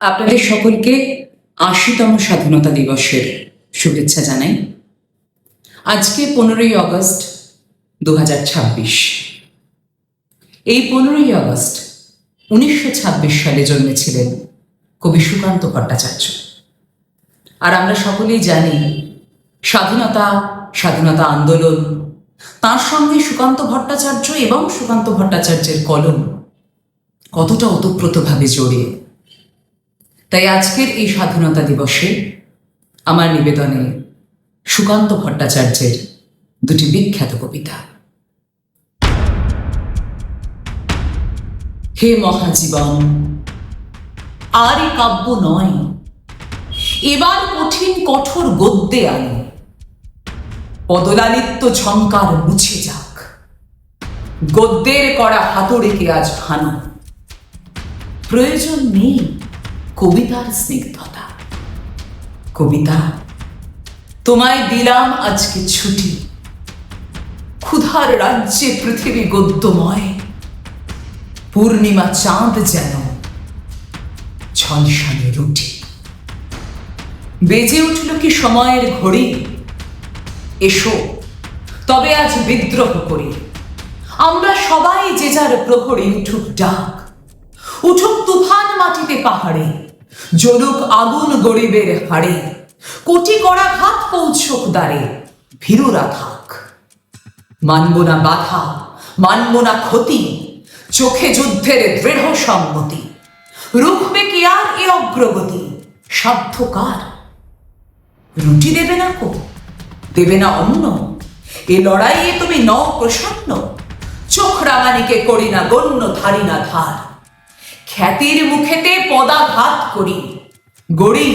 আপনাদের সকলকে ৮০তম স্বাধীনতা দিবসের শুভেচ্ছা জানাই। আজকে 15ই আগস্ট 2026। এই 15ই আগস্ট 1926 সালে জন্মেছিলেন কবি সুকান্ত ভট্টাচার্য। আর আমরা সকলেই জানি স্বাধীনতা আন্দোলন, তার সঙ্গে সুকান্ত ভট্টাচার্য এবং সুকান্ত ভট্টাচার্যের কলম কতটা ওতপ্রোতভাবে জড়িয়ে। তাই আজকের এই স্বাধীনতা দিবসে আমার নিবেদনে সুকান্ত ভট্টাচার্যের দুটি বিখ্যাত কবিতা। হে মহাজীবন, আর এ কাব্য নয়, এবার কঠিন কঠোর গদ্যে আনো। পদলালিত্য ঝঙ্কার মুছে যাক, গদ্যের করা হাতুড়িকে আজ ভানো। প্রয়োজন নেই কবিতার স্নিগ্ধতা। কবিতা, তোমায় দিলাম আজকে ছুটি। ক্ষুধার রাজ্যে পৃথিবী গদ্যময়, পূর্ণিমা চাঁদ যেন ঝলসানো রুটি। বেজে উঠল কি সময়ের ঘড়ি, এসো তবে আজ বিদ্রোহ করি। আমরা সবাই যে যার প্রহরে উঠুক ডাক, উঠুক তুফান মাটিতে পাহাড়ে, জ্বলুক আগুন গরিবের হাড়ে। কোটি করা ঘাত পৌঁছুক দ্বারে, ভীরুরা থাক। মানব না বাধা, মানব না ক্ষতি, চোখে যুদ্ধের দৃঢ় সম্মতি। রুখবে কি আর এ অগ্রগতি, সাধ্যকার? রুটি দেবে না কো, দেবে না অন্ন, এ লড়াইয়ে তুমি ন প্রসন্ন। চোখ রাঙানিকে করি না গণ্য, ধারি না ধার। খ্যাতির মুখেতে পদাঘাত করি, গড়ি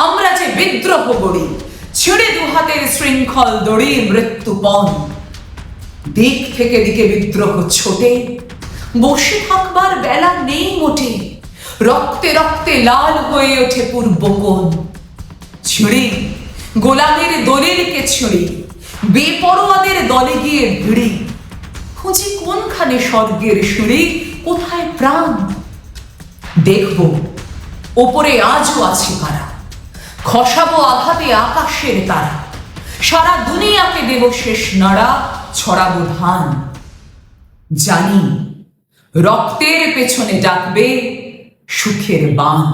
আমরা যে বিদ্রোহ গড়ি। ছিঁড়ে দুহাতের শৃঙ্খল দড়ি মৃত্যুপণ। দিক থেকে দিকে বিদ্রোহ ছোটে, বসে থাকবার বেলা নেই মোটে। রক্তে রক্তে লাল হয়ে ওঠে পূর্বকোণ। ছিঁড়ি গোলামের দলিলকে ছিঁড়ি, বেপরোয়াদের দলে গিয়ে ভিড়ি। খুঁজি কোনখানে স্বর্গের সিঁড়ি, কোথায় প্রাণ? দেখব ওপরে আজও আছে কারা, খসাবো আঘাতে আকাশের তারা। সারা দুনিয়াকে দেব শেষ নাড়া, ছড়াবো ধান। জানি রক্তের পেছনে ডাকবে সুখের বান।